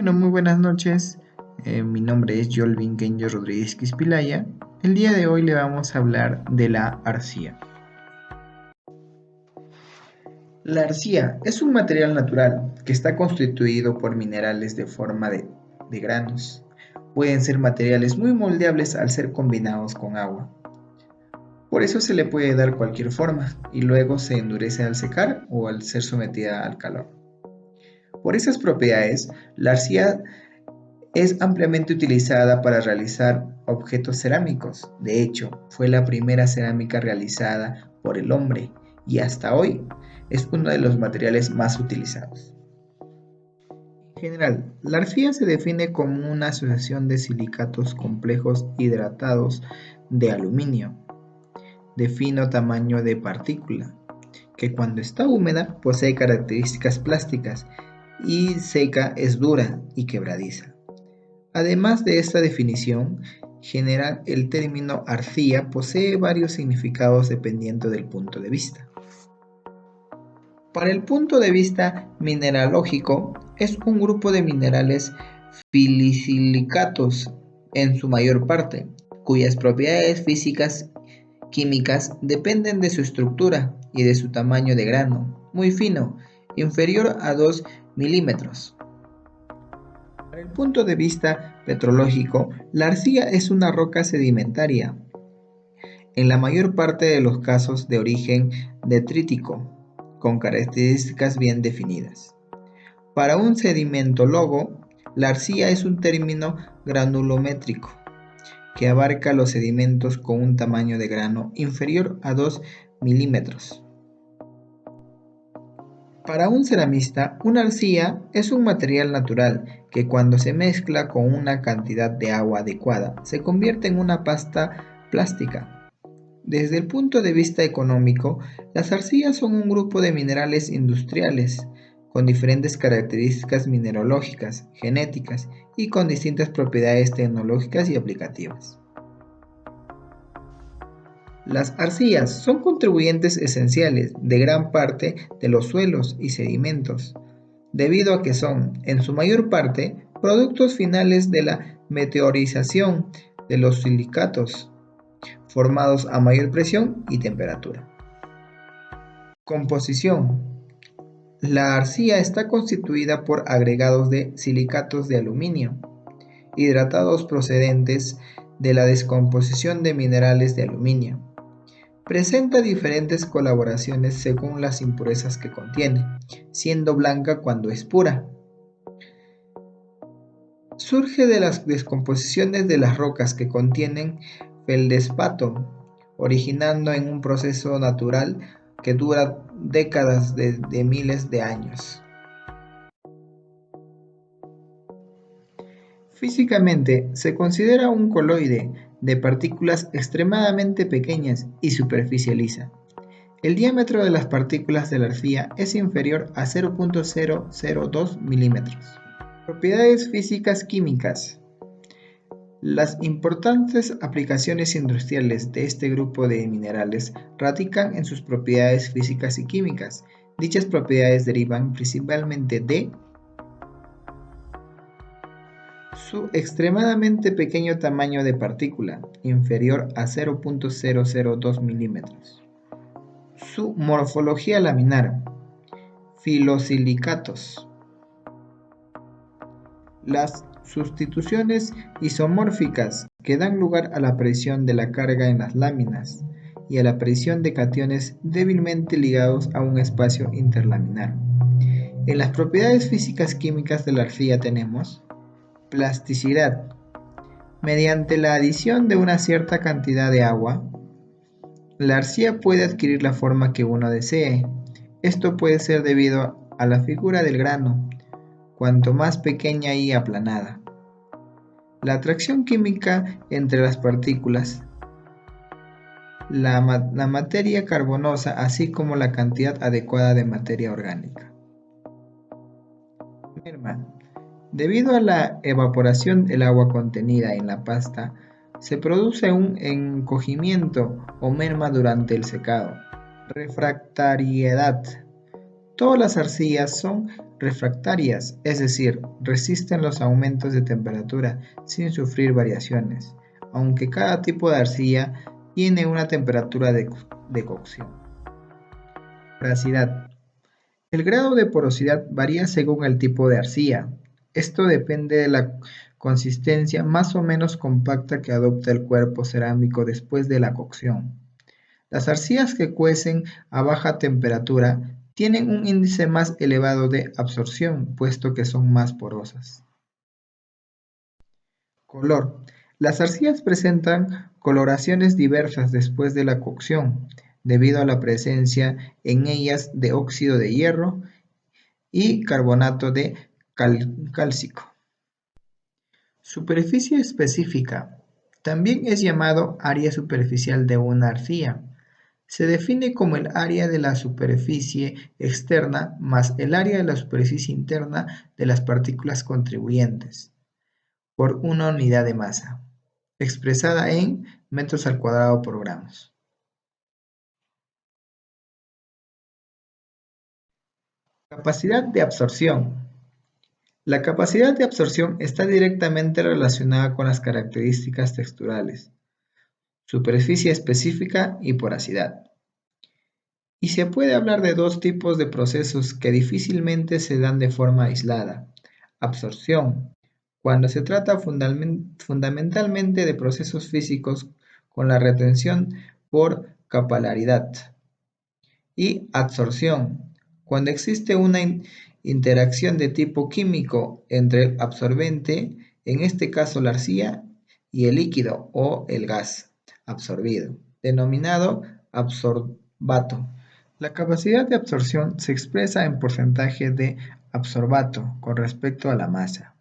Bueno, muy buenas noches. Mi nombre es Jolvin Kenyo Rodríguez Quispilaya. El día de hoy le vamos a hablar de la arcilla. La arcilla es un material natural que está constituido por minerales de forma de granos. Pueden ser materiales muy moldeables al ser combinados con agua. Por eso se le puede dar cualquier forma y luego se endurece al secar o al ser sometida al calor. Por esas propiedades, la arcilla es ampliamente utilizada para realizar objetos cerámicos. De hecho, fue la primera cerámica realizada por el hombre y hasta hoy es uno de los materiales más utilizados. En general, la arcilla se define como una asociación de silicatos complejos hidratados de aluminio de fino tamaño de partícula, que cuando está húmeda posee características plásticas y seca es dura y quebradiza. Además de esta definición general, el término arcilla posee varios significados dependiendo del punto de vista. Para el punto de vista mineralógico, es un grupo de minerales filisilicatos en su mayor parte, cuyas propiedades físicas químicas dependen de su estructura y de su tamaño de grano, muy fino, inferior a 2 milímetros. Para el punto de vista petrológico, la arcilla es una roca sedimentaria, en la mayor parte de los casos de origen detrítico, con características bien definidas. Para un sedimentólogo, la arcilla es un término granulométrico que abarca los sedimentos con un tamaño de grano inferior a 2 milímetros. Para un ceramista, una arcilla es un material natural que cuando se mezcla con una cantidad de agua adecuada se convierte en una pasta plástica. Desde el punto de vista económico, las arcillas son un grupo de minerales industriales con diferentes características mineralógicas, genéticas y con distintas propiedades tecnológicas y aplicativas. Las arcillas son contribuyentes esenciales de gran parte de los suelos y sedimentos, debido a que son, en su mayor parte, productos finales de la meteorización de los silicatos, formados a mayor presión y temperatura. Composición. La arcilla está constituida por agregados de silicatos de aluminio, hidratados procedentes de la descomposición de minerales de aluminio. Presenta diferentes coloraciones según las impurezas que contiene, siendo blanca cuando es pura. Surge de las descomposiciones de las rocas que contienen feldespato, originando en un proceso natural que dura décadas de miles de años. Físicamente, se considera un coloide de partículas extremadamente pequeñas y superficie lisa. El diámetro de las partículas de la arcilla es inferior a 0.002 milímetros. Propiedades físicas químicas. Las importantes aplicaciones industriales de este grupo de minerales radican en sus propiedades físicas y químicas. Dichas propiedades derivan principalmente de su extremadamente pequeño tamaño de partícula, inferior a 0.002 milímetros. Su morfología laminar, filosilicatos. Las sustituciones isomórficas que dan lugar a la aparición de la carga en las láminas y a la aparición de cationes débilmente ligados a un espacio interlaminar. En las propiedades físicas químicas de la arcilla tenemos plasticidad. Mediante la adición de una cierta cantidad de agua, la arcilla puede adquirir la forma que uno desee. Esto puede ser debido a la figura del grano, cuanto más pequeña y aplanada. La atracción química entre las partículas, la materia carbonosa, así como la cantidad adecuada de materia orgánica. Merma. Debido a la evaporación del agua contenida en la pasta, se produce un encogimiento o merma durante el secado. Refractariedad. Todas las arcillas son refractarias, es decir, resisten los aumentos de temperatura sin sufrir variaciones, aunque cada tipo de arcilla tiene una temperatura de cocción. Porosidad. El grado de porosidad varía según el tipo de arcilla. Esto depende de la consistencia más o menos compacta que adopta el cuerpo cerámico después de la cocción. Las arcillas que cuecen a baja temperatura tienen un índice más elevado de absorción, puesto que son más porosas. Color. Las arcillas presentan coloraciones diversas después de la cocción, debido a la presencia en ellas de óxido de hierro y carbonato de cálcico. Superficie específica. También es llamado área superficial de una arcilla. Se define como el área de la superficie externa más el área de la superficie interna de las partículas contribuyentes por una unidad de masa, expresada en metros al cuadrado por gramos. Capacidad de absorción. La capacidad de absorción está directamente relacionada con las características texturales, superficie específica y porosidad. Y se puede hablar de dos tipos de procesos que difícilmente se dan de forma aislada. Absorción, cuando se trata fundamentalmente de procesos físicos con la retención por capilaridad. Y adsorción, cuando existe una interacción de tipo químico entre el absorbente, en este caso la arcilla, y el líquido o el gas absorbido, denominado absorbato. La capacidad de absorción se expresa en porcentaje de absorbato con respecto a la masa.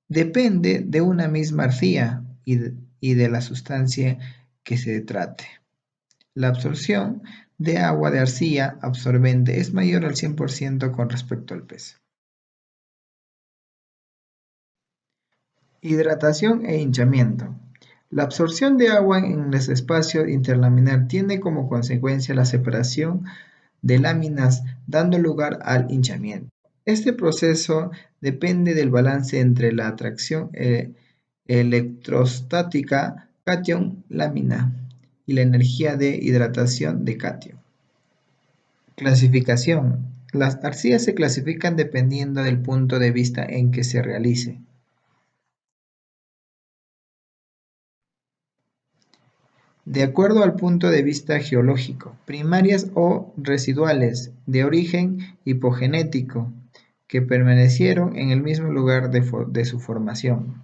Depende de una misma arcilla y de la sustancia que se trate. La absorción de agua de arcilla absorbente es mayor al 100% con respecto al peso. Hidratación e hinchamiento. La absorción de agua en el espacio interlaminar tiene como consecuencia la separación de láminas, dando lugar al hinchamiento. Este proceso depende del balance entre la atracción electrostática cation-lámina y la energía de hidratación de cation. Clasificación. Las arcillas se clasifican dependiendo del punto de vista en que se realice. De acuerdo al punto de vista geológico, primarias o residuales, de origen hipogenético, que permanecieron en el mismo lugar de su formación.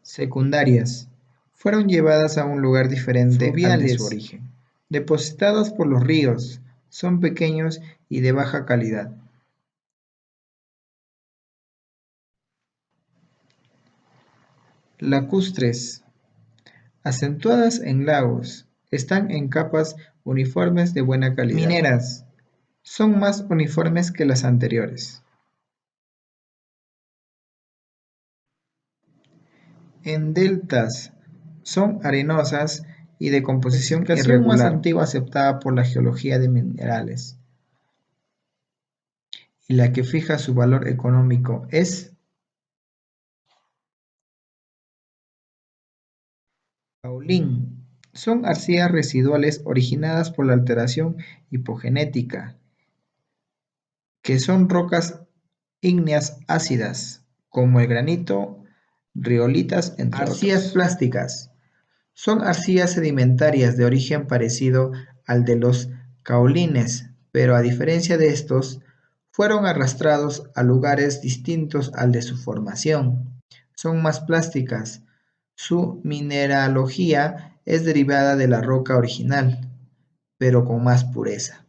Secundarias, fueron llevadas a un lugar diferente al de su origen. Depositados por los ríos, son pequeños y de baja calidad. Lacustres, acentuadas en lagos, están en capas uniformes de buena calidad. Mineras, son más uniformes que las anteriores. En deltas, son arenosas y de composición irregular, más antigua aceptada por la geología de minerales. Y la que fija su valor económico es caolín. Son arcillas residuales originadas por la alteración hipogenética, que son rocas ígneas ácidas, como el granito, riolitas, entre arcillas otros. Plásticas. Son arcillas sedimentarias de origen parecido al de los caolines, pero a diferencia de estos, fueron arrastrados a lugares distintos al de su formación. Son más plásticas. Su mineralogía es derivada de la roca original, pero con más pureza.